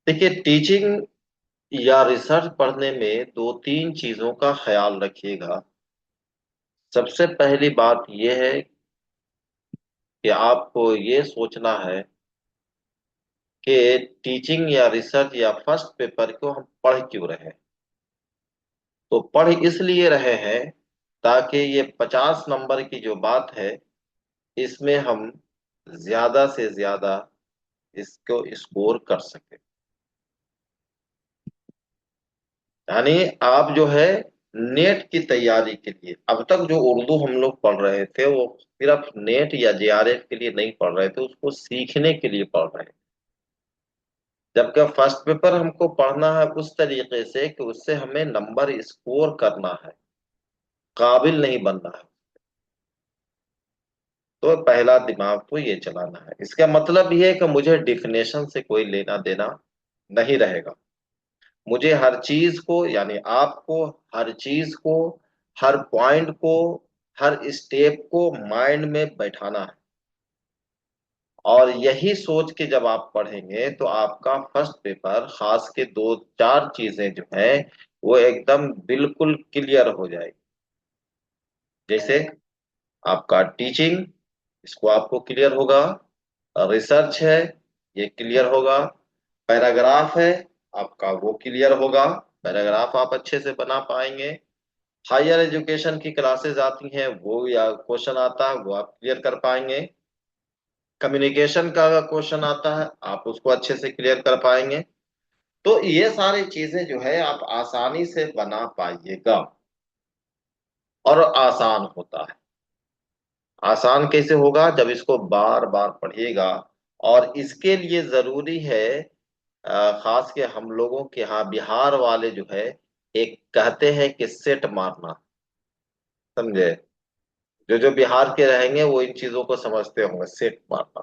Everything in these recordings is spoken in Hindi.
देखिए, टीचिंग या रिसर्च पढ़ने में दो तीन चीजों का ख्याल रखिएगा। सबसे पहली बात यह है कि आपको ये सोचना है कि टीचिंग या रिसर्च या फर्स्ट पेपर को हम पढ़ क्यों रहे हैं। तो पढ़ इसलिए रहे हैं ताकि ये 50 नंबर की जो बात है, इसमें हम ज्यादा से ज्यादा इसको स्कोर कर सके। यानी आप जो है नेट की तैयारी के लिए, अब तक जो उर्दू हम लोग पढ़ रहे थे वो सिर्फ नेट या जेआरएफ के लिए नहीं पढ़ रहे थे, उसको सीखने के लिए पढ़ रहे थे। जबकि फर्स्ट पेपर हमको पढ़ना है उस तरीके से कि उससे हमें नंबर स्कोर करना है, काबिल नहीं बनना है। तो पहला दिमाग तो ये चलाना है। इसका मतलब ये है कि मुझे डिफिनेशन से कोई लेना देना नहीं रहेगा। मुझे हर चीज को, यानी आपको हर चीज को, हर पॉइंट को, हर स्टेप को माइंड में बैठाना है। और यही सोच के जब आप पढ़ेंगे तो आपका फर्स्ट पेपर, खास के दो चार चीजें जो है वो एकदम बिल्कुल क्लियर हो जाएगी। जैसे आपका टीचिंग, इसको आपको क्लियर होगा। रिसर्च है, ये क्लियर होगा। पैराग्राफ है आपका, वो क्लियर होगा। पैराग्राफ आप अच्छे से बना पाएंगे। हायर एजुकेशन की क्लासेस आती हैं वो या क्वेश्चन आता है वो आप क्लियर कर पाएंगे। कम्युनिकेशन का क्वेश्चन आता है आप उसको अच्छे से क्लियर कर पाएंगे। तो ये सारी चीजें जो है आप आसानी से बना पाइएगा। और आसान होता है। आसान कैसे होगा? जब इसको बार बार पढ़िएगा। और इसके लिए जरूरी है, खास के हम लोगों के यहाँ बिहार वाले जो है एक कहते हैं कि सेट मारना। समझे? जो जो बिहार के रहेंगे वो इन चीजों को समझते होंगे, सेट मारना।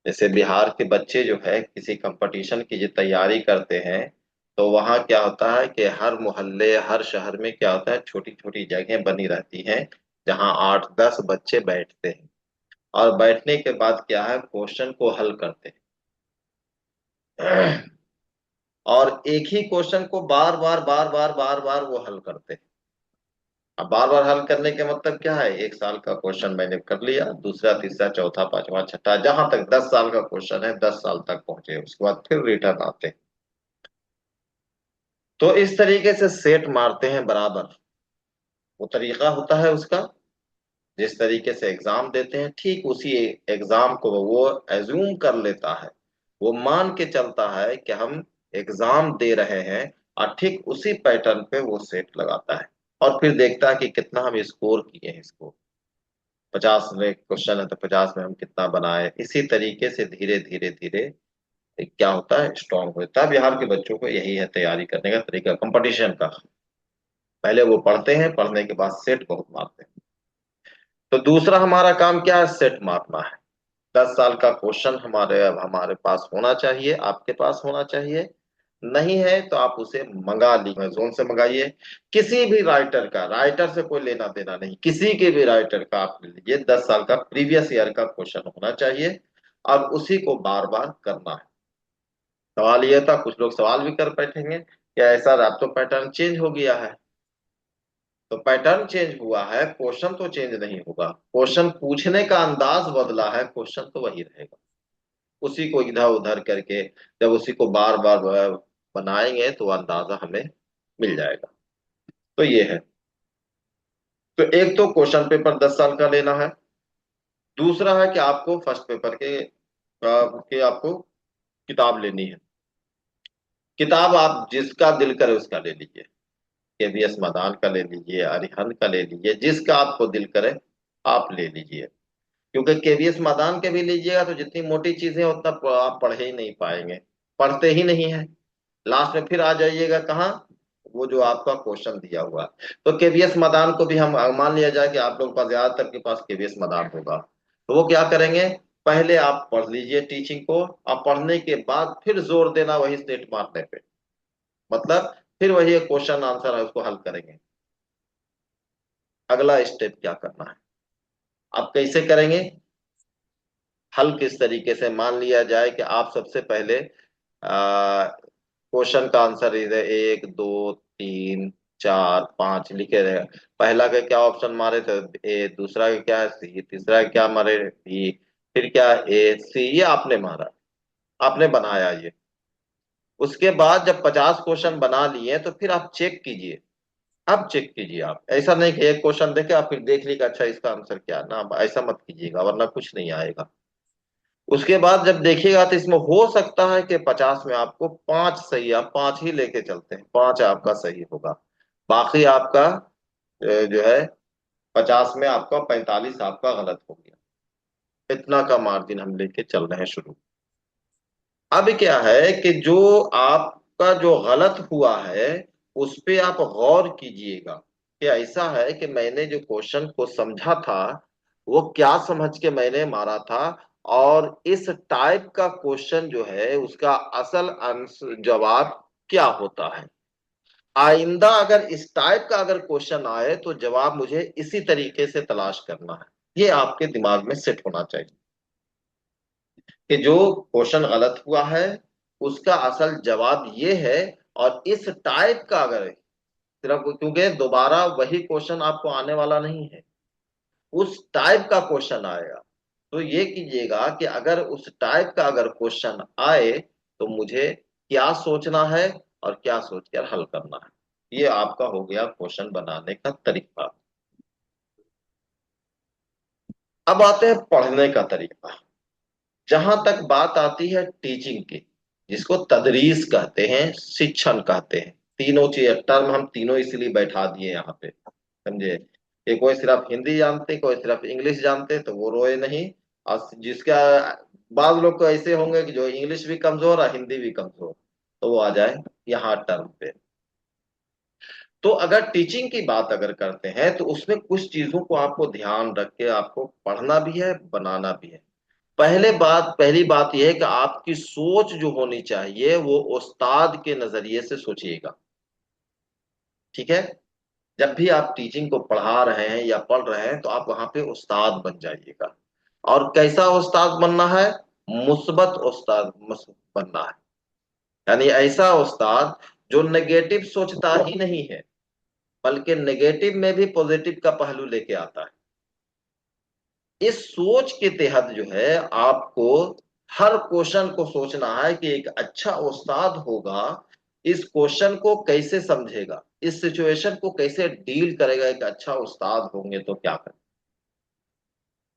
जैसे बिहार के बच्चे जो है किसी कंपटीशन की जो तैयारी करते हैं, तो वहाँ क्या होता है कि हर मोहल्ले हर शहर में क्या होता है, छोटी छोटी जगह बनी रहती हैं जहाँ 8-10 बच्चे बैठते हैं। और बैठने के बाद क्या है, क्वेश्चन को हल करते हैं। और एक ही क्वेश्चन को बार बार बार बार बार बार वो हल करते हैं। अब बार बार हल करने के मतलब क्या है, एक साल का क्वेश्चन मैंने कर लिया, दूसरा तीसरा चौथा पांचवा छठा, जहां तक 10 साल का क्वेश्चन है 10 साल तक पहुंचे, उसके बाद फिर रिटर्न आते हैं। तो इस तरीके से सेट मारते हैं बराबर। वो तरीका होता है उसका। जिस तरीके से एग्जाम देते हैं ठीक उसी एग्जाम को वो एज्यूम कर लेता है। वो मान के चलता है कि हम एग्जाम दे रहे हैं, और ठीक उसी पैटर्न पे वो सेट लगाता है। और फिर देखता है कि कितना हम स्कोर किए हैं इसको। 50 में क्वेश्चन है तो 50 में हम कितना बनाए। इसी तरीके से धीरे धीरे धीरे क्या होता है, स्ट्रांग होता है। बिहार के बच्चों को यही है तैयारी करने का तरीका, कंपटीशन का। पहले वो पढ़ते हैं, पढ़ने के बाद सेट बहुत मारते हैं। तो दूसरा हमारा काम क्या है, सेट मारना है। 10 साल का क्वेश्चन हमारे अब हमारे पास होना चाहिए, आपके पास होना चाहिए। नहीं है तो आप उसे मंगा लीजिए, अमेजोन से मंगाइए। किसी भी राइटर का, राइटर से कोई लेना देना नहीं, किसी के भी राइटर का आप ले लीजिए। 10 साल का प्रीवियस ईयर का क्वेश्चन होना चाहिए। अब उसी को बार बार करना है। सवाल ये था, कुछ लोग सवाल भी कर बैठेंगे क्या ऐसा, अब तो पैटर्न चेंज हो गया है। तो पैटर्न चेंज हुआ है, क्वेश्चन तो चेंज नहीं होगा। क्वेश्चन पूछने का अंदाज बदला है, क्वेश्चन तो वही रहेगा। उसी को इधर उधर करके जब उसी को बार बार बनाएंगे तो अंदाजा हमें मिल जाएगा। तो ये है। तो एक तो क्वेश्चन पेपर 10 साल का लेना है। दूसरा है कि आपको फर्स्ट पेपर के आपको किताब लेनी है। किताब आप जिसका दिल करे उसका ले लीजिए। केवीएस मदान का ले लीजिए, अरिहंत का ले लीजिए, जिसका आपको दिल करे आप ले लीजिए। क्योंकि केवीएस मदान के भी लीजिएगा तो जितनी मोटी चीजें उतना आप पढ़ ही नहीं पाएंगे। पढ़ते ही नहीं है। लास्ट में फिर आ जाइएगा कहाँ, वो जो आपका क्वेश्चन दिया हुआ है। तो केवीएस मदान को भी हम मान लिया जाए कि आप लोग का ज्यादातर के पास केवीएस मदान होगा, तो वो क्या करेंगे, पहले आप पढ़ लीजिए टीचिंग को। आप पढ़ने के बाद फिर जोर देना वही स्टेट मारने पे। मतलब फिर वही क्वेश्चन आंसर है उसको हल करेंगे। अगला स्टेप क्या करना है, आप कैसे करेंगे? हल किस तरीके से, मान लिया जाए कि आप सबसे पहले क्वेश्चन का आंसर इधर 1 2 3 4 5 लिखे रहे। पहला का क्या ऑप्शन मारे थे, ए, दूसरा का क्या है सी, तीसरा का क्या मारे बी, फिर क्या ए सी, ये आपने मारा, आपने बनाया ये। उसके बाद जब 50 क्वेश्चन बना लिए तो फिर आप चेक कीजिए। अब चेक कीजिए, आप ऐसा नहीं कि एक क्वेश्चन देखे आप फिर देख लीजिएगा अच्छा इसका आंसर क्या है। ना, ऐसा मत कीजिएगा वरना कुछ नहीं आएगा। उसके बाद जब देखिएगा तो इसमें हो सकता है कि 50 में आपको 5 सही, आप 5 ही लेके चलते हैं, 5 आपका सही होगा। बाकी आपका जो है 50 में आपका 45 आपका गलत हो गया। इतना का मार्जिन हम लेके चल रहे हैं शुरू। अब क्या है कि जो आपका जो गलत हुआ है उस पे आप गौर कीजिएगा कि ऐसा है कि मैंने जो क्वेश्चन को समझा था वो क्या समझ के मैंने मारा था, और इस टाइप का क्वेश्चन जो है उसका असल आंसर जवाब क्या होता है। आइंदा अगर इस टाइप का अगर क्वेश्चन आए तो जवाब मुझे इसी तरीके से तलाश करना है। ये आपके दिमाग में सेट होना चाहिए कि जो क्वेश्चन गलत हुआ है उसका असल जवाब ये है। और इस टाइप का अगर सिर्फ, क्योंकि दोबारा वही क्वेश्चन आपको आने वाला नहीं है, उस टाइप का क्वेश्चन आएगा। तो ये कीजिएगा कि अगर उस टाइप का अगर क्वेश्चन आए तो मुझे क्या सोचना है और क्या सोचकर हल करना है। ये आपका हो गया क्वेश्चन बनाने का तरीका। अब आते हैं पढ़ने का तरीका। जहां तक बात आती है टीचिंग की, जिसको तदरीस कहते हैं, शिक्षण कहते हैं, तीनों चीज टर्म हम तीनों इसलिए बैठा दिए यहाँ पे, समझे। कि कोई सिर्फ हिंदी जानते, कोई सिर्फ इंग्लिश जानते तो वो रोए नहीं। और जिसका, बाद लोग तो ऐसे होंगे कि जो इंग्लिश भी कमजोर है हिंदी भी कमजोर, तो वो आ जाए यहाँ टर्म पे। तो अगर टीचिंग की बात अगर करते हैं तो उसमें कुछ चीजों को आपको ध्यान रख के आपको पढ़ना भी है, बनाना भी है। पहली बात यह है कि आपकी सोच जो होनी चाहिए वो उस्ताद के नजरिए से सोचिएगा। ठीक है। जब भी आप टीचिंग को पढ़ा रहे हैं या पढ़ रहे हैं तो आप वहां पे उस्ताद बन जाइएगा। और कैसा उस्ताद बनना है? मुस्बत उस्ताद बनना है। यानी ऐसा उस्ताद जो नेगेटिव सोचता ही नहीं है, बल्कि नेगेटिव में भी पॉजिटिव का पहलू लेके आता है। इस सोच के तहत जो है आपको हर क्वेश्चन को सोचना है कि एक अच्छा उस्ताद होगा इस क्वेश्चन को कैसे समझेगा, इस सिचुएशन को कैसे डील करेगा। एक अच्छा उस्ताद होंगे तो क्या करें।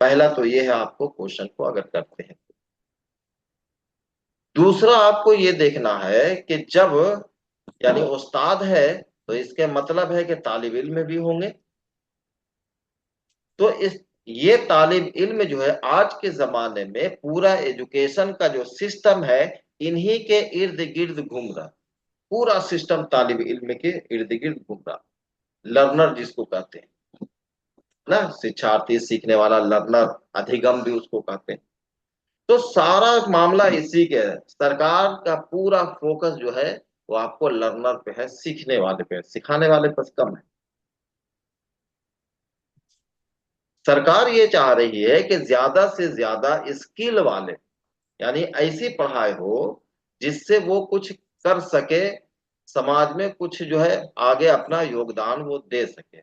पहला तो ये है आपको क्वेश्चन को अगर करते हैं। दूसरा आपको ये देखना है कि जब, यानी उस्ताद है तो इसके मतलब है कि तालिब इल्म भी होंगे। तो इस, ये तालिब इल्म जो है आज के जमाने में पूरा एजुकेशन का जो सिस्टम है इन्हीं के इर्द गिर्द घूम रहा। पूरा सिस्टम तालिब इल्म के इर्द गिर्द घूम रहा। लर्नर जिसको कहते हैं ना, शिक्षार्थी सीखने वाला, लर्नर, अधिगम भी उसको कहते हैं। तो सारा मामला इसी के है। सरकार का पूरा फोकस जो है वो आपको लर्नर पे है, सीखने वाले पे है, सिखाने वाले पर कम है। सरकार ये चाह रही है कि ज्यादा से ज्यादा स्किल वाले, यानी ऐसी पढ़ाई हो जिससे वो कुछ कर सके, समाज में कुछ जो है आगे अपना योगदान वो दे सके।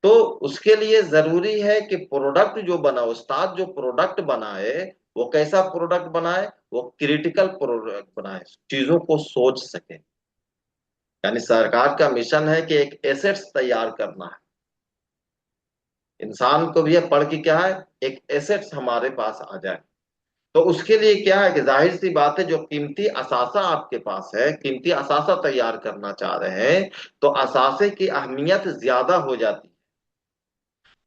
तो उसके लिए जरूरी है कि प्रोडक्ट जो बना, उस्ताद जो प्रोडक्ट बनाए वो कैसा प्रोडक्ट बनाए, वो क्रिटिकल प्रोडक्ट बनाए, चीजों को सोच सके। यानी सरकार का मिशन है कि एक एसेट्स तैयार करना है। इंसान को भी ये पढ़ के क्या है, एक एसेट्स हमारे पास आ जाए। तो उसके लिए क्या है कि जाहिर सी बात है, जो कीमती असासा आपके पास है, कीमती असासा तैयार करना चाह रहे हैं, तो असासे की अहमियत ज्यादा हो जाती है।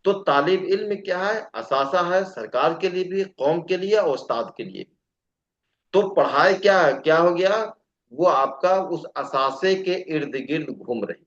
तो तालिब इल्म क्या है, असासा है, सरकार के लिए भी, कौम के लिए और उस्ताद के लिए भी। तो पढ़ाई क्या है, क्या हो गया, वो आपका उस असासे के इर्द गिर्द घूम रही।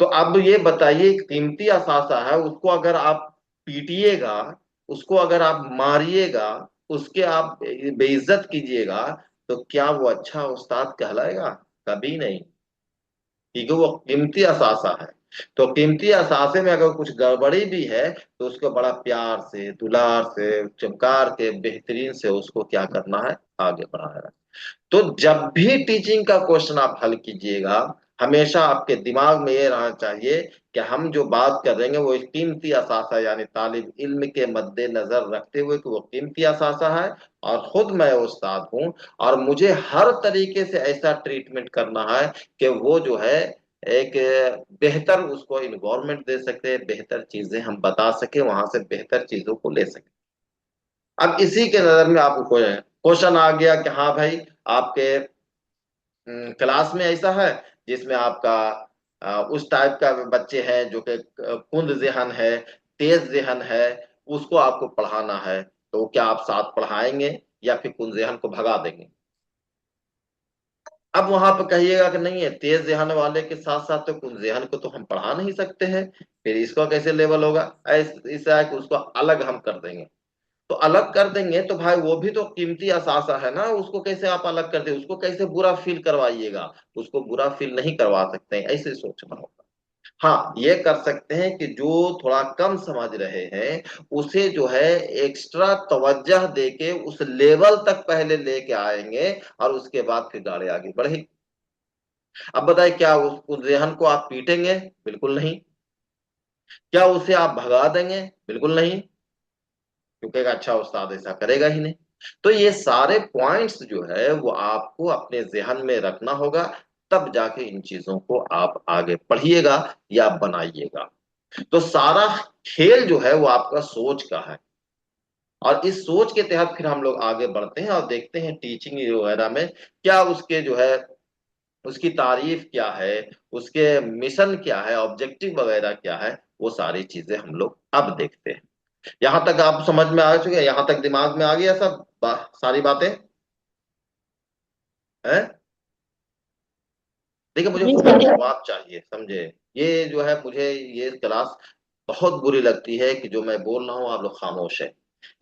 तो अब ये बताइए, कीमती असासा है उसको अगर आप पीटिएगा, उसको अगर आप मारिएगा, उसके आप बेइज्जत कीजिएगा, तो क्या वो अच्छा उस्ताद कहलाएगा? कभी नहीं। क्योंकि वो कीमती असासा है। तो कीमती असासे में अगर कुछ गड़बड़ी भी है तो उसको बड़ा प्यार से, दुलार से, चमकार के, बेहतरीन से उसको क्या करना है, आगे बढ़ाना है। तो जब भी टीचिंग का क्वेश्चन आप हल कीजिएगा, हमेशा आपके दिमाग में ये रहना चाहिए कि हम जो बात कर रहे हैं वो एक कीमती असासा यानी तालिब इल्म के मद्देनजर रखते हुए कि वो कीमती असासा है और खुद मैं उस्ताद हूँ, और मुझे हर तरीके से ऐसा ट्रीटमेंट करना है कि वो जो है एक बेहतर उसको इन्वायरमेंट दे सके, बेहतर चीजें हम बता सके, वहां से बेहतर चीजों को ले सके। अब इसी के नजर में आपको क्वेश्चन आ गया कि हाँ भाई, आपके क्लास में ऐसा है जिसमें आपका उस टाइप का बच्चे हैं जो कि कुंद ज़हन है, तेज ज़हन है, उसको आपको पढ़ाना है, तो क्या आप साथ पढ़ाएंगे या फिर कुंद ज़हन को भगा देंगे? अब वहां पर कहिएगा कि नहीं है, तेज ज़हन वाले के साथ साथ तो कुंद ज़हन को तो हम पढ़ा नहीं सकते हैं, फिर इसका कैसे लेवल होगा? ऐसा है कि उसको अलग हम कर देंगे। तो अलग कर देंगे तो भाई वो भी तो कीमती असासा है ना, उसको कैसे आप अलग कर दे, उसको कैसे बुरा फील करवाइएगा? उसको बुरा फील नहीं करवा सकते हैं, ऐसे सोचना होगा। हाँ, ये कर सकते हैं कि जो थोड़ा कम समझ रहे हैं उसे जो है एक्स्ट्रा तवज्जह देके उस लेवल तक पहले लेके आएंगे, और उसके बाद फिर गाड़ी आगे बढ़ेगी। अब बताए, क्या उस रेहन को आप पीटेंगे? बिल्कुल नहीं। क्या उसे आप भगा देंगे? बिल्कुल नहीं, क्योंकि एक अच्छा उस्ताद ऐसा करेगा ही नहीं। तो ये सारे पॉइंट्स जो है वो आपको अपने जहन में रखना होगा, तब जाके इन चीजों को आप आगे पढ़िएगा या बनाइएगा। तो सारा खेल जो है वो आपका सोच का है, और इस सोच के तहत फिर हम लोग आगे बढ़ते हैं और देखते हैं टीचिंग वगैरह में क्या उसके जो है उसकी तारीफ क्या है, उसके मिशन क्या है, ऑब्जेक्टिव वगैरह क्या है, वो सारी चीजें हम लोग अब देखते हैं। यहां तक आप समझ में आ चुके हैं? यहां तक दिमाग में आ गया सब सारी बातें हैं? देखिए, मुझे जी पूरा सर। जवाब चाहिए, समझे? ये जो है मुझे ये क्लास बहुत बुरी लगती है कि जो मैं बोल रहा हूँ आप लोग खामोश है।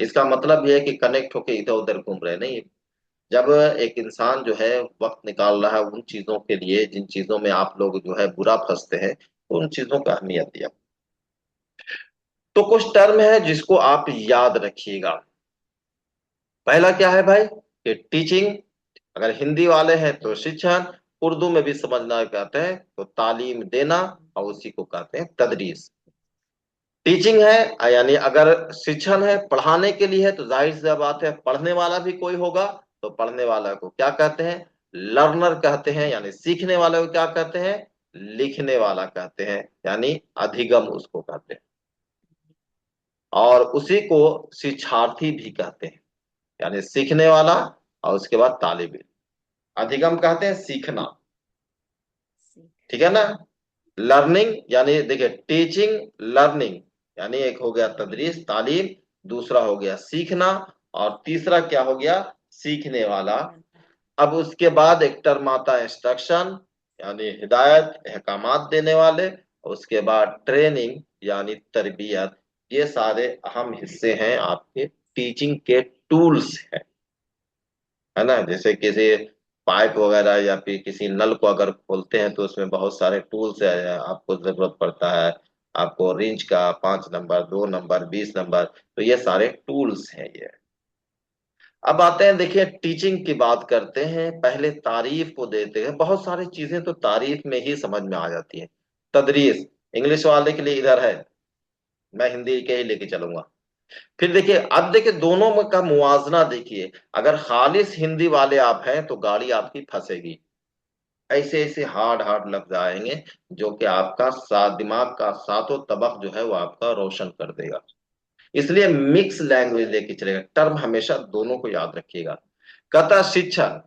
इसका मतलब ये है कि कनेक्ट होके इधर उधर घूम रहे नहीं। जब एक इंसान जो है वक्त निकाल रहा है उन चीजों के लिए जिन चीजों में आप लोग जो है बुरा फंसते हैं, तो उन चीजों का अहमियत दिया। तो कुछ टर्म है जिसको आप याद रखिएगा। पहला क्या है भाई? कि टीचिंग। अगर हिंदी वाले हैं तो शिक्षण, उर्दू में भी समझना कहते हैं तो तालीम देना, और उसी को कहते हैं तदरीस। टीचिंग है यानी अगर शिक्षण है, पढ़ाने के लिए है, तो जाहिर सी बात है पढ़ने वाला भी कोई होगा, तो पढ़ने वाला को क्या कहते हैं? लर्नर कहते हैं। यानी सीखने वाले को क्या कहते हैं? लिखने वाला कहते हैं, यानी अधिगम उसको कहते हैं। और उसी को शिक्षार्थी भी कहते हैं, यानी सीखने वाला, और उसके बाद तालिब इल्म। अधिगम कहते हैं सीखना, ठीक है ना? लर्निंग यानी देखिए, टीचिंग, लर्निंग, यानी एक हो गया तदरीस तालीम, दूसरा हो गया सीखना, और तीसरा क्या हो गया? सीखने वाला। अब उसके बाद एक टर्म आता है इंस्ट्रक्शन, यानी हिदायत, अहकामात देने वाले, और उसके बाद ट्रेनिंग यानी तरबियत। ये सारे अहम हिस्से हैं आपके टीचिंग के टूल्स हैं, है ना? जैसे किसी पाइप वगैरह या फिर किसी नल को अगर खोलते हैं तो उसमें बहुत सारे टूल्स है, आपको जरूरत पड़ता है। आपको रिंच का 5 नंबर, 2 नंबर, 20 नंबर, तो ये सारे टूल्स हैं ये। अब आते हैं, देखिए टीचिंग की बात करते हैं, पहले तारीफ को देते हैं। बहुत सारी चीजें तो तारीफ में ही समझ में आ जाती है। तदरीस इंग्लिश वाले के लिए इधर है, मैं हिंदी के ही लेके चलूंगा। फिर देखिए, अब देखिए दोनों में का मुवाजना देखिए। अगर खालिस हिंदी वाले आप हैं तो गाड़ी आपकी फंसेगी। ऐसे ऐसे हार्ड हार्ड लफ्ज आएंगे जो कि आपका दिमाग का सातों तबक जो है वो आपका रोशन कर देगा। इसलिए मिक्स लैंग्वेज लेके चलेगा, टर्म हमेशा दोनों को याद रखिएगा। कथा शिक्षण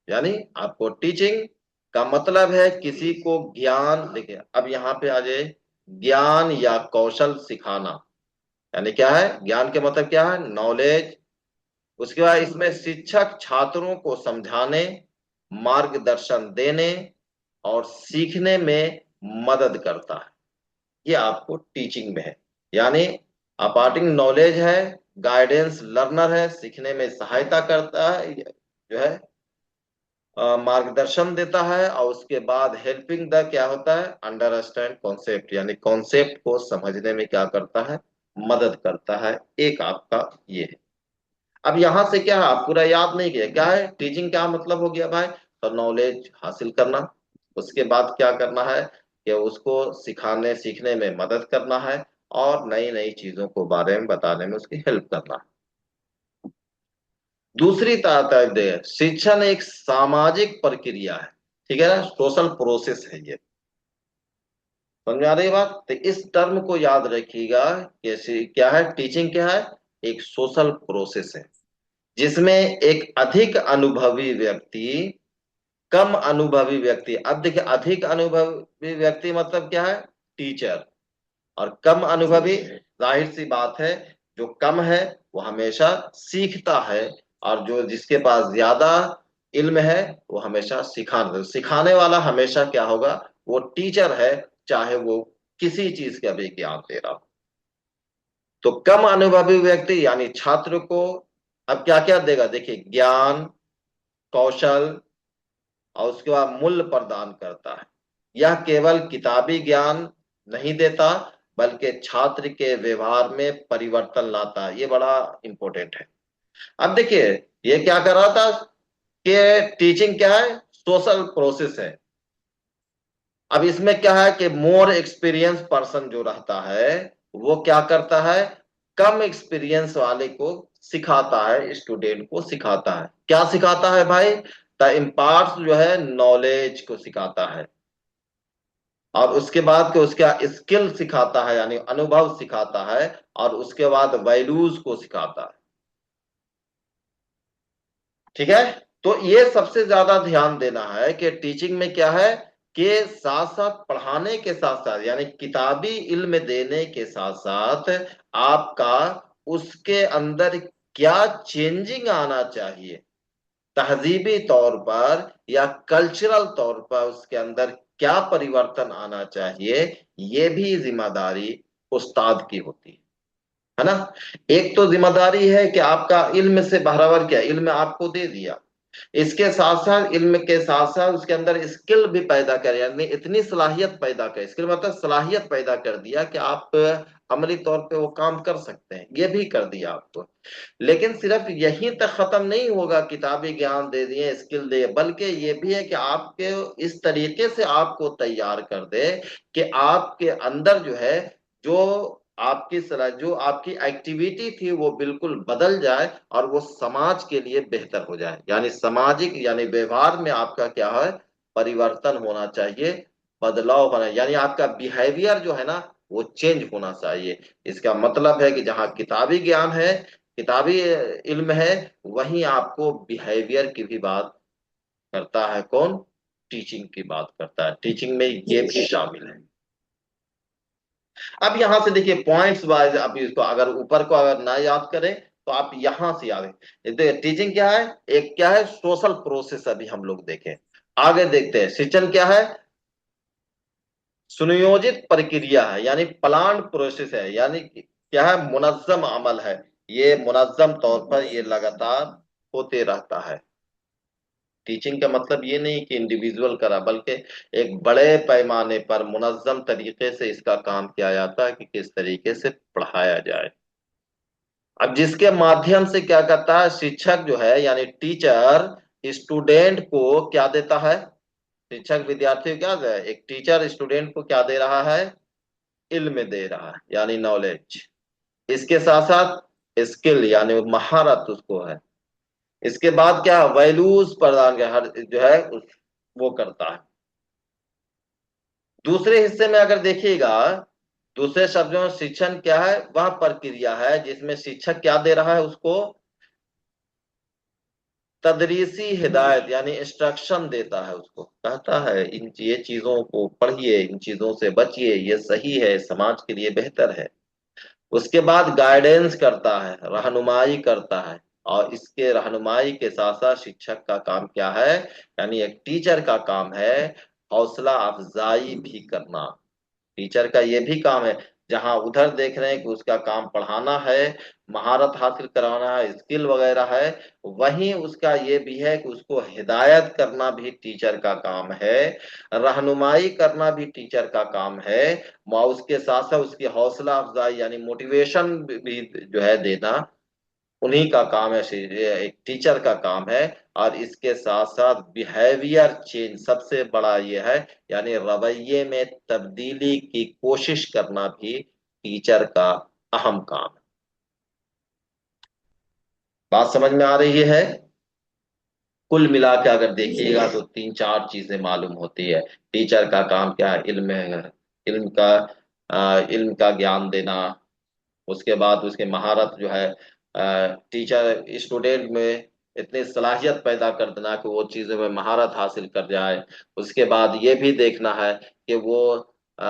यानी आपको टीचिंग का मतलब है किसी को ज्ञान, देखिए अब यहाँ पे आ जाए, ज्ञान या कौशल सिखाना। यानी क्या है ज्ञान के मतलब? क्या है? नॉलेज। उसके बाद इसमें शिक्षक छात्रों को समझाने, मार्गदर्शन देने और सीखने में मदद करता है। ये आपको टीचिंग में है। यानी अपार्टिंग नॉलेज है, गाइडेंस लर्नर है, सीखने में सहायता करता है जो है, मार्गदर्शन देता है, और उसके बाद हेल्पिंग द क्या होता है, अंडरस्टैंड कॉन्सेप्ट, यानी कॉन्सेप्ट को समझने में क्या करता है, मदद करता है। एक आपका ये है। अब यहां से क्या है, आप पूरा याद नहीं किया क्या है टीचिंग, क्या मतलब हो गया भाई, तो नॉलेज हासिल करना। उसके बाद क्या करना है कि उसको सिखाने सीखने में मदद करना है, और नई नई चीजों को बारे में बताने में उसकी हेल्प करना है। दूसरी तात्पर्य शिक्षण एक सामाजिक प्रक्रिया है, ठीक है ना, सोशल प्रोसेस है ये। समझ में आ रही है बात, तो इस टर्म को याद रखिएगा। कैसे क्या है, टीचिंग क्या है, एक सोशल प्रोसेस है, जिसमें एक अधिक अनुभवी व्यक्ति, कम अनुभवी व्यक्ति, अब देखिए अधिक अनुभवी व्यक्ति मतलब क्या है, टीचर, और कम अनुभवी, जाहिर सी बात है, जो कम है वो हमेशा सीखता है, और जो जिसके पास ज्यादा इल्म है वो हमेशा सिखाने वाला हमेशा क्या होगा, वो टीचर है, चाहे वो किसी चीज का भी ज्ञान दे रहा हो। तो कम अनुभवी व्यक्ति यानी छात्र को अब क्या क्या देगा, देखिए ज्ञान, कौशल, और उसके बाद मूल्य प्रदान करता है। यह केवल किताबी ज्ञान नहीं देता, बल्कि छात्र के व्यवहार में परिवर्तन लाता है, ये बड़ा इंपॉर्टेंट है। अब देखिए ये क्या कर रहा था कि टीचिंग क्या है, सोशल प्रोसेस है। अब इसमें क्या है कि मोर एक्सपीरियंस पर्सन जो रहता है, वो क्या करता है, कम एक्सपीरियंस वाले को सिखाता है, स्टूडेंट को सिखाता है। क्या सिखाता है भाई, द इम्पार्ट्स जो है नॉलेज को सिखाता है, और उसके बाद के उसका स्किल सिखाता है, यानी अनुभव सिखाता है, और उसके बाद वैल्यूज को सिखाता है। ठीक है, तो ये सबसे ज्यादा ध्यान देना है कि टीचिंग में क्या है, कि साथ साथ पढ़ाने के साथ साथ, यानी किताबी इल्म देने के साथ साथ आपका उसके अंदर क्या चेंजिंग आना चाहिए, तहजीबी तौर पर या कल्चरल तौर पर उसके अंदर क्या परिवर्तन आना चाहिए, ये भी जिम्मेदारी उस्ताद की होती है ना। एक तो जिम्मेदारी है कि आपका इल्म से बराबर क्या, इल्म आपको दे दिया, इसके साथ साथ इल्म के साथ साथ उसके अंदर स्किल भी पैदा कर, यानी इतनी सलाहियत पैदा कर, स्किल मतलब सलाहियत पैदा कर दिया कि आप अमली तौर पे वो काम कर सकते हैं, ये भी कर दिया आपको। लेकिन सिर्फ यहीं तक खत्म नहीं होगा, किताबी ज्ञान दे दिए, स्किल दे, बल्कि ये भी है कि आपके इस तरीके से आपको तैयार कर दे कि आपके अंदर जो है, जो आपकी सलाह, जो आपकी एक्टिविटी थी वो बिल्कुल बदल जाए, और वो समाज के लिए बेहतर हो जाए, यानी सामाजिक यानी व्यवहार में आपका क्या है, परिवर्तन होना चाहिए, बदलाव होना, यानी आपका बिहेवियर जो है ना वो चेंज होना चाहिए। इसका मतलब है कि जहाँ किताबी ज्ञान है, किताबी इल्म है, वहीं आपको बिहेवियर की भी बात करता है कौन, टीचिंग की बात करता है, टीचिंग में ये भी शामिल है। अब यहां से देखिए पॉइंट्स वाइज, अब इसको अगर ऊपर को अगर ना याद करें तो आप यहां से याद टीचिंग क्या है, एक क्या है सोशल प्रोसेस, अभी हम लोग देखें, आगे देखते हैं शिक्षण क्या है, सुनियोजित प्रक्रिया है, यानी प्लान प्रोसेस है, यानी क्या है, मुनज्जम अमल है, ये मुनज्जम तौर पर ये लगातार होते रहता है। टीचिंग का मतलब ये नहीं कि इंडिविजुअल करा, बल्कि एक बड़े पैमाने पर मुनज्जम तरीके से इसका काम किया जाता है कि किस तरीके से पढ़ाया जाए। अब जिसके माध्यम से क्या करता है शिक्षक जो है, यानी टीचर स्टूडेंट को क्या देता है, शिक्षक विद्यार्थी को क्या दे, एक टीचर स्टूडेंट को क्या दे रहा है, इल्म दे रहा है, यानी नॉलेज। इसके साथ साथ स्किल यानी महारत उसको है। इसके बाद क्या वैल्यूज प्रदान कर हर जो है वो करता है। दूसरे हिस्से में अगर देखिएगा, दूसरे शब्दों में शिक्षण क्या है, वह प्रक्रिया है जिसमें शिक्षक क्या दे रहा है उसको, तदरीसी हिदायत यानी इंस्ट्रक्शन देता है, उसको कहता है इन ये चीजों को पढ़िए, इन चीजों से बचिए, ये सही है, समाज के लिए बेहतर है। उसके बाद गाइडेंस करता है, रहनुमाई करता है, और इसके रहनुमाई के साथ साथ शिक्षक का काम क्या है, यानी एक टीचर का काम है हौसला अफजाई भी करना। टीचर का ये भी काम है, जहां उधर देख रहे हैं कि उसका काम पढ़ाना है, महारत हासिल कराना है, स्किल वगैरह है, वहीं उसका ये भी है कि उसको हिदायत करना भी टीचर का काम है, रहनुमाई करना भी टीचर का काम है, उसके साथ साथ उसकी हौसला अफजाई यानी मोटिवेशन भी जो है देना उन्हीं का काम है, एक टीचर का काम है। और इसके साथ साथ बिहेवियर चेंज सबसे बड़ा ये है, यानी रवैये में तब्दीली की कोशिश करना भी टीचर का अहम काम है। बात समझ में आ रही है? कुल मिला के अगर देखिएगा तो तीन चार चीजें मालूम होती है। टीचर का काम क्या है? इल्म है, इल्म का इल्म का ज्ञान देना। उसके बाद उसके महारत जो है, टीचर स्टूडेंट में इतनी सलाहियत पैदा कर देना कि वो चीज़ों में महारत हासिल कर जाए। उसके बाद ये भी देखना है कि वो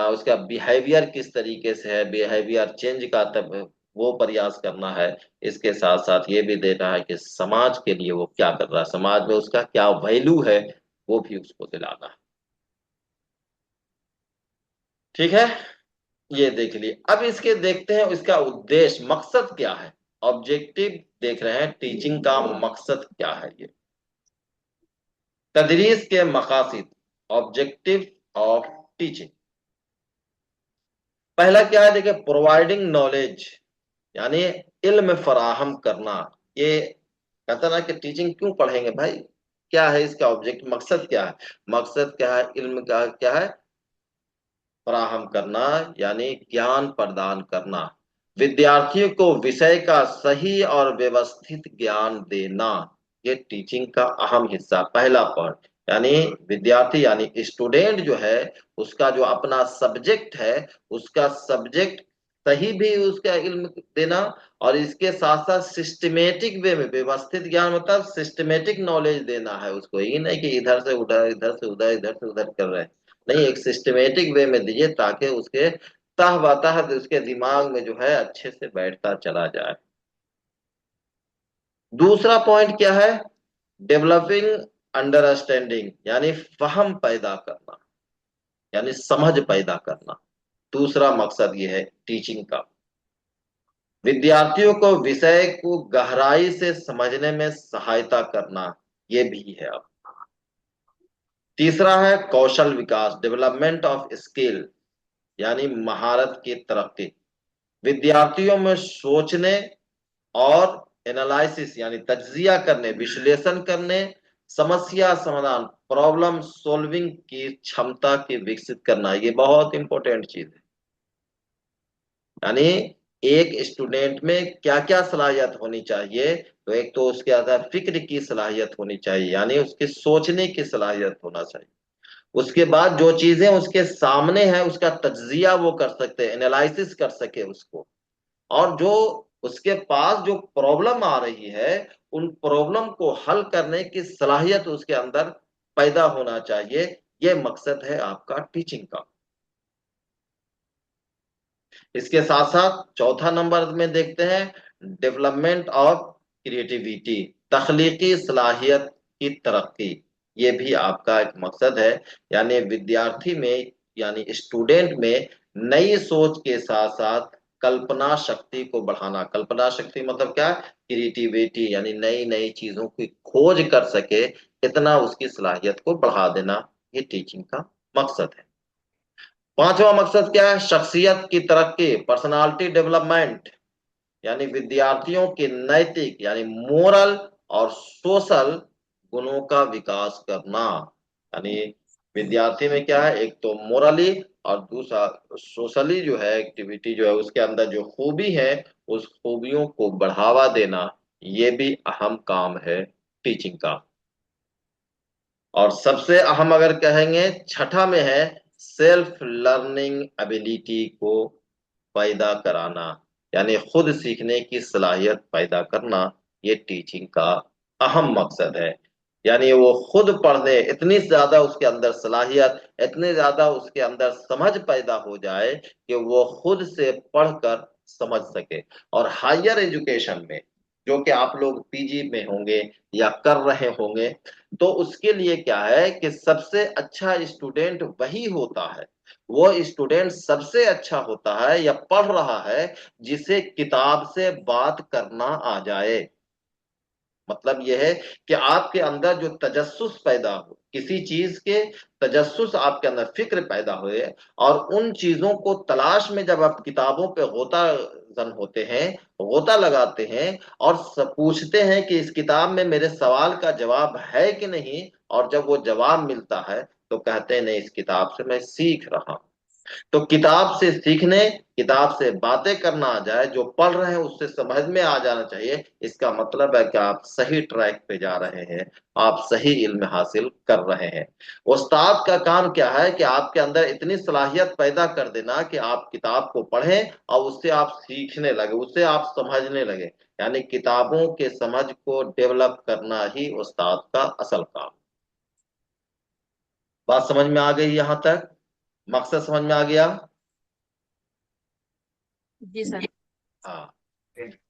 उसका बिहेवियर किस तरीके से है, बिहेवियर चेंज का तब वो प्रयास करना है। इसके साथ साथ ये भी देखना है कि समाज के लिए वो क्या कर रहा है, समाज में उसका क्या वैल्यू है, वो भी उसको दिलाना है। ठीक है, ये देख लिए। अब इसके देखते हैं इसका उद्देश्य मकसद क्या है। ऑब्जेक्टिव देख रहे हैं, टीचिंग का मकसद क्या है ये। तदरीस के मकासिद, ऑब्जेक्टिव ऑफ टीचिंग। पहला क्या है, देखिए, प्रोवाइडिंग नॉलेज, यानी इल्म फराहम करना। ये कहता ना कि टीचिंग क्यों पढ़ेंगे भाई, क्या है इसका ऑब्जेक्ट, मकसद क्या है? मकसद क्या है? इल्म का क्या है? फराहम करना, यानी ज्ञान प्रदान करना। विद्यार्थियों को विषय का सही और व्यवस्थित ज्ञान देना, ये टीचिंग का अहम हिस्सा, पहला पॉइंट। यानी विद्यार्थी यानी स्टूडेंट जो है, उसका जो अपना सब्जेक्ट है, उसका सब्जेक्ट सही भी उसका इल्म देना, और इसके साथ साथ सिस्टमेटिक वे में, व्यवस्थित ज्ञान मतलब सिस्टमेटिक नॉलेज देना है उसको। ये नहीं कि इधर से उधर, इधर से उधर, इधर से उधर कर रहे हैं, नहीं, एक सिस्टमेटिक वे में दीजिए ताकि उसके तह बतह उसके दिमाग में जो है अच्छे से बैठता चला जाए। दूसरा पॉइंट क्या है? डेवलपिंग अंडरस्टैंडिंग, यानी फहम पैदा करना, यानी समझ पैदा करना। दूसरा मकसद ये है टीचिंग का, विद्यार्थियों को विषय को गहराई से समझने में सहायता करना, ये भी है। अब तीसरा है कौशल विकास, डेवलपमेंट ऑफ स्किल, यानी महारत की तरक्की। विद्यार्थियों में सोचने और एनालिसिस यानी तज्जिया करने, विश्लेषण करने, समस्या समाधान, प्रॉब्लम सॉल्विंग की क्षमता की विकसित करना, ये बहुत इंपॉर्टेंट चीज है। यानी एक स्टूडेंट में क्या क्या सलाहियत होनी चाहिए, तो एक तो उसके अंदर फिक्र की सलाहियत होनी चाहिए, यानी उसके सोचने की सलाहियत होना चाहिए। उसके बाद जो चीजें उसके सामने है उसका तज्जिया वो कर सकते हैं, एनालिसिस कर सके उसको। और जो उसके पास जो प्रॉब्लम आ रही है, उन प्रॉब्लम को हल करने की सलाहियत उसके अंदर पैदा होना चाहिए। ये मकसद है आपका टीचिंग का। इसके साथ साथ चौथा नंबर में देखते हैं डेवलपमेंट ऑफ क्रिएटिविटी, तख्लीकी सलाहियत की तरक्की। ये भी आपका एक मकसद है, यानी विद्यार्थी में यानी स्टूडेंट में नई सोच के साथ साथ कल्पना शक्ति को बढ़ाना। कल्पना शक्ति मतलब क्या? क्रिएटिविटी, यानी नई नई चीजों की खोज कर सके, इतना उसकी सलाहियत को बढ़ा देना, ये टीचिंग का मकसद है। पांचवा मकसद क्या है? शख्सियत की तरक्की, पर्सनालिटी डेवलपमेंट, यानी विद्यार्थियों के नैतिक यानी मोरल और सोशल गुणों का विकास करना। यानी विद्यार्थी में क्या है, एक तो मोरली और दूसरा सोशली जो है एक्टिविटी जो है, उसके अंदर जो खूबी है उस खूबियों को बढ़ावा देना, ये भी अहम काम है टीचिंग का। और सबसे अहम अगर कहेंगे, छठा में है सेल्फ लर्निंग एबिलिटी को पैदा कराना, यानी खुद सीखने की सलाहियत पैदा करना, ये टीचिंग का अहम मकसद है। यानी वो खुद पढ़ने, इतनी ज्यादा उसके अंदर सलाहियत, इतनी ज्यादा उसके अंदर समझ पैदा हो जाए कि वो खुद से पढ़कर समझ सके। और हायर एजुकेशन में जो कि आप लोग पीजी में होंगे या कर रहे होंगे, तो उसके लिए क्या है कि सबसे अच्छा स्टूडेंट वही होता है, वो स्टूडेंट सबसे अच्छा होता है या पढ़ रहा है जिसे किताब से बात करना आ जाए। मतलब यह है कि आपके अंदर जो तजस्सुस पैदा हो किसी चीज के, तजस्सुस आपके अंदर फिक्र पैदा हुए, और उन चीजों को तलाश में जब आप किताबों पे गोता जन होते हैं, गोता लगाते हैं और पूछते हैं कि इस किताब में मेरे सवाल का जवाब है कि नहीं, और जब वो जवाब मिलता है तो कहते हैं नहीं, इस किताब से मैं सीख रहा हूं। तो किताब से सीखने, किताब से बातें करना आ जाए, जो पढ़ रहे हैं उससे समझ में आ जाना चाहिए, इसका मतलब है कि आप सही ट्रैक पे जा रहे हैं, आप सही इल्म हासिल कर रहे हैं। उस्ताद का काम क्या है कि आपके अंदर इतनी सलाहियत पैदा कर देना कि आप किताब को पढ़ें और उससे आप सीखने लगे, उससे आप समझने लगे। यानी किताबों के समझ को डेवलप करना ही उस्ताद का असल काम। बात समझ में आ गई यहां तक? मकसद समझ में आ गया? जी सर। हाँ।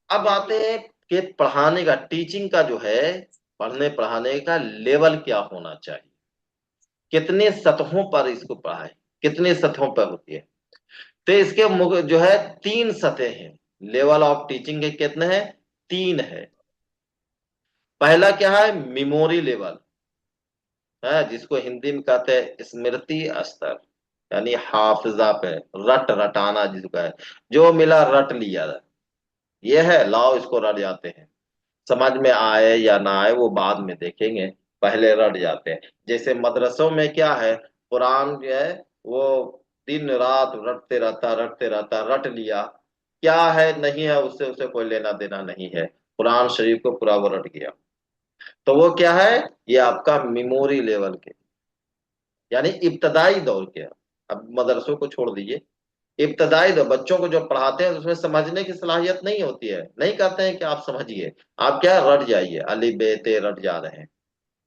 अब आते हैं कि पढ़ाने का, टीचिंग का जो है, पढ़ने पढ़ाने का लेवल क्या होना चाहिए, कितने सतहों पर इसको पढ़ाए, कितने सतहों पर होती है। तो इसके जो है तीन सतह हैं। लेवल ऑफ टीचिंग के कितने हैं? तीन है। पहला क्या है? मेमोरी लेवल है, जिसको हिंदी में कहते हैं स्मृति स्तर, यानी हाफिजा पे, रट रटाना जिसको है, जो मिला रट लिया, ये है लाओ इसको रट जाते हैं। समझ में आए या ना आए वो बाद में देखेंगे, पहले रट जाते हैं। जैसे मदरसों में क्या है, कुरान जो है वो दिन रात रटते रहता, रट लिया, क्या है नहीं है उससे उसे कोई लेना देना नहीं है, कुरान शरीफ को पूरा वो रट गया। तो वो क्या है? ये आपका मेमोरी लेवल के, यानी इब्तदाई दौर के। अब मदरसों को छोड़ दीजिए, इब्तदाई दौर बच्चों को जो पढ़ाते हैं उसमें समझने की सलाहियत नहीं होती है, नहीं कहते हैं कि आप समझिए, आप क्या रट जाइए, अली बे ते रट जा रहे हैं।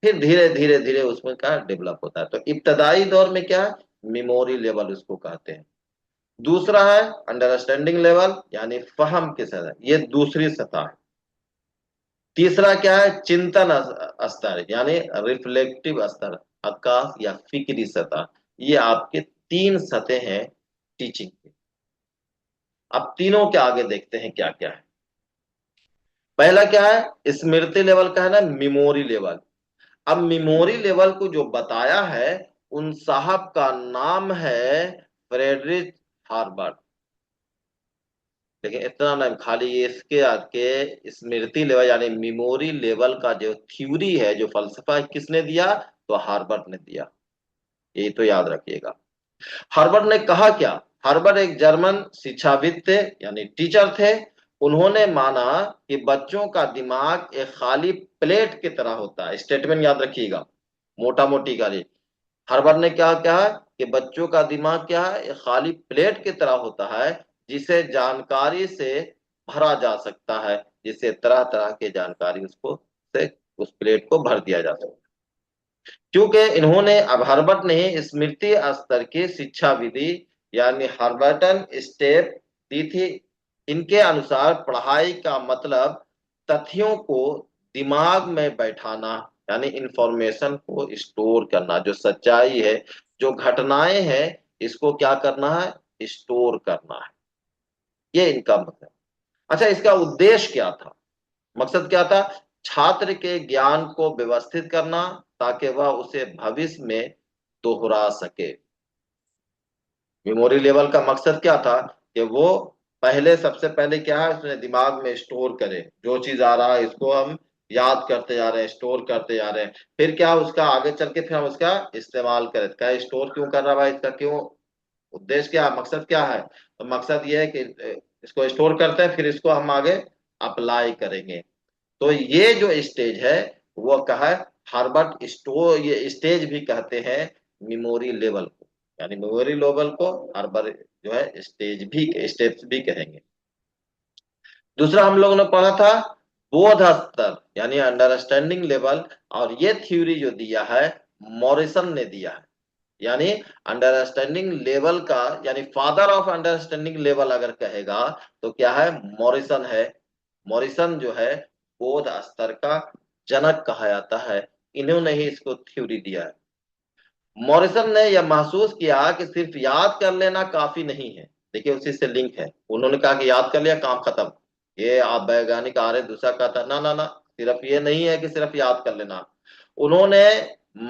फिर धीरे धीरे धीरे उसमें क्या डेवलप होता है। तो इब्तदाई दौर में क्या है? मेमोरी लेवल उसको कहते हैं। दूसरा है अंडरस्टैंडिंग लेवल, यानी फहम की सतह, ये दूसरी सतह है। तीसरा क्या है? चिंतन स्तर, यानी रिफ्लेक्टिव स्तर, आकाश या फिक्री सतह। ये आपके तीन सतह हैं टीचिंग के। अब तीनों के आगे देखते हैं क्या क्या है। पहला क्या है? स्मृति लेवल का है ना, मेमोरी लेवल। अब मेमोरी लेवल को जो बताया है, उन साहब का नाम है फ्रेडरिच हार्बर्ट। लेकिन इतना नहीं, खाली ये इसके आगे स्मृति लेवल यानी मेमोरी लेवल का जो थ्योरी है, जो फलसफा है, किसने दिया? तो हार्बर्ट ने दिया। ये तो याद रखिएगा। हार्बर्ट ने कहा क्या? हार्बर्ट एक जर्मन शिक्षाविद थे, यानी टीचर थे। उन्होंने माना कि बच्चों का दिमाग एक खाली प्लेट की तरह होता है। स्टेटमेंट याद रखिएगा, मोटा मोटी गाली। हार्बर्ट ने क्या कहा कि बच्चों का दिमाग क्या है? एक खाली प्लेट की तरह होता है, जिसे जानकारी से भरा जा सकता है, जिसे तरह तरह की जानकारी उसको से उस प्लेट को भर दिया जा सकता है। क्योंकि इन्होंने, अब हार्वर्ड ने स्मृति स्तर की शिक्षा विधि यानी हार्वर्टन स्टेप दी थी। इनके अनुसार पढ़ाई का मतलब तथ्यों को दिमाग में बैठाना, यानी इंफॉर्मेशन को स्टोर करना, जो सच्चाई है, जो घटनाएं हैं, इसको क्या करना है? स्टोर करना है। ये इनका मतलब। अच्छा, इसका उद्देश्य क्या था? मकसद क्या था? छात्र के ज्ञान को व्यवस्थित करना, ताकि वह उसे भविष्य में दोहरा सके। मेमोरी लेवल का मकसद क्या था? कि वो पहले, सबसे पहले क्या है, उसने दिमाग में स्टोर करे, जो चीज आ रहा है इसको हम याद करते जा रहे हैं, स्टोर करते जा रहे हैं। फिर क्या, उसका आगे चल के फिर हम उसका इस्तेमाल करें। क्या स्टोर क्यों कर रहा है भाई, इसका क्यों उद्देश्य क्या, मकसद क्या है? तो मकसद ये है कि इसको स्टोर करते हैं, फिर इसको हम आगे अप्लाई करेंगे। तो ये जो स्टेज है वो कहा है हार्वर्ड स्टोर, ये स्टेज भी कहते हैं मेमोरी लेवल को, यानी मेमोरी लेवल को हार्वर्ड जो है स्टेज भी, स्टेप्स भी कहेंगे। दूसरा हम लोगों ने पढ़ा था बोध स्तर, यानी अंडरस्टैंडिंग लेवल। और ये थ्योरी जो दिया है मॉरिसन ने दिया है। यानी अंडरस्टैंडिंग लेवल का, यानी फादर ऑफ अंडरस्टैंडिंग लेवल अगर कहेगा तो क्या है? मॉरिसन है। मॉरिसन जो है बोध स्तर का जनक कहा जाता है। इन्होंने ही इसको थ्योरी दिया है। मॉरिसन ने यह महसूस किया कि सिर्फ याद कर लेना काफी नहीं है। देखिए उसी से लिंक है। उन्होंने कहा कि याद कर लिया काम खत्म। ये आप वैज्ञानिक आर्य दूसरा कहता ना ना ना, सिर्फ ये नहीं है कि सिर्फ याद कर लेना। उन्होंने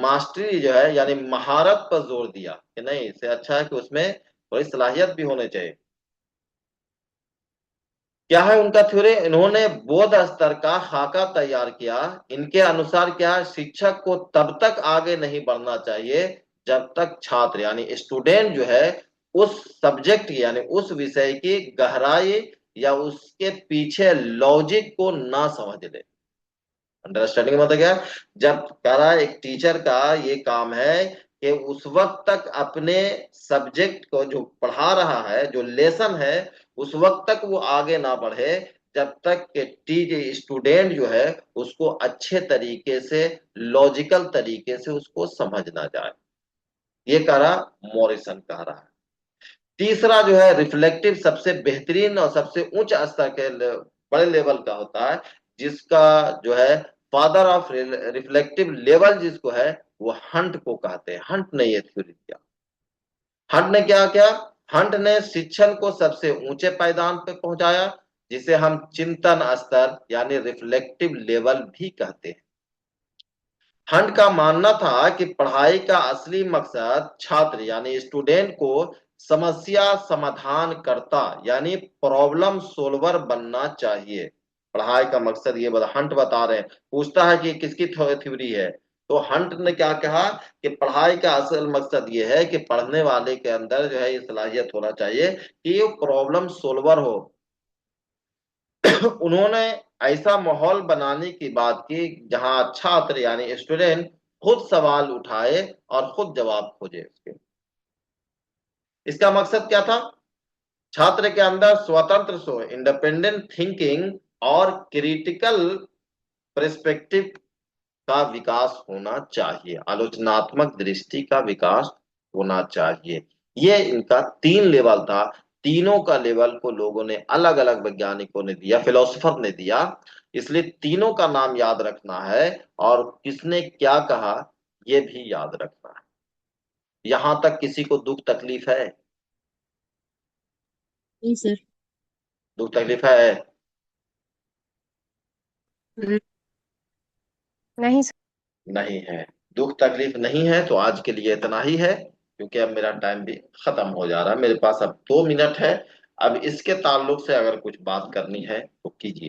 मास्टरी जो है यानी महारत पर जोर दिया कि नहीं, इससे अच्छा है कि उसमें थोड़ी सलाहियत भी होनी चाहिए। क्या है उनका थ्योरी? इन्होंने बोध स्तर का खाका तैयार किया। इनके अनुसार क्या है, शिक्षक को तब तक आगे नहीं बढ़ना चाहिए जब तक छात्र यानी स्टूडेंट जो है उस सब्जेक्ट यानी उस विषय की गहराई या उसके पीछे लॉजिक को ना समझ ले। अंडरस्टैंडिंग मतलब क्या है? जब कह रहा है एक टीचर का ये काम है कि उस वक्त तक अपने सब्जेक्ट को जो पढ़ा रहा है, जो लेसन है, उस वक्त तक वो आगे ना बढ़े जब तक कि टी स्टूडेंट जो है उसको अच्छे तरीके से, लॉजिकल तरीके से उसको समझ ना जाए। ये कह रहा मॉरिसन कह रहा है। तीसरा जो है रिफ्लेक्टिव, सबसे बेहतरीन और सबसे उच्च स्तर के बड़े लेवल का होता है, जिसका जो है फादर ऑफ रिफ्लेक्टिव लेवल जिसको है वो हंट को कहते हैं। हंट ने ये थ्योरी दिया। हंट ने क्या किया? हंट ने शिक्षण को सबसे ऊंचे पायदान पे पहुंचाया, जिसे हम चिंतन स्तर यानी रिफ्लेक्टिव लेवल भी कहते हैं। हंट का मानना था कि पढ़ाई का असली मकसद छात्र यानी स्टूडेंट को समस्या समाधान करता यानी प्रॉब्लम सोल्वर बनना चाहिए। पढ़ाई का मकसद ये बता, हंट बता रहे हैं। पूछता है कि किसकी थ्योरी है, तो हंट ने क्या कहा कि पढ़ाई का असल मकसद ये है कि पढ़ने वाले के अंदर जो है ये सलाहियत होना चाहिए कि ये प्रॉब्लम सोल्वर हो। उन्होंने ऐसा माहौल बनाने की बात की जहां छात्र यानी स्टूडेंट खुद सवाल उठाए और खुद जवाब खोजे उसके। इसका मकसद क्या था? छात्र के अंदर स्वतंत्र सो इंडिपेंडेंट थिंकिंग और क्रिटिकल पर्सपेक्टिव का विकास होना चाहिए, आलोचनात्मक दृष्टि का विकास होना चाहिए। ये इनका तीन लेवल था। तीनों का लेवल को लोगों ने अलग अलग वैज्ञानिकों ने दिया, फिलोसोफर ने दिया। इसलिए तीनों का नाम याद रखना है और किसने क्या कहा ये भी याद रखना है। यहां तक किसी को दुख तकलीफ है? नहीं सर। दुख तकलीफ है? नहीं सर। नहीं है। दुख तकलीफ नहीं है तो आज के लिए इतना ही है, क्योंकि अब मेरा टाइम भी खत्म हो जा रहा है। मेरे पास अब 2 मिनट है। अब इसके ताल्लुक से अगर कुछ बात करनी है तो कीजिए।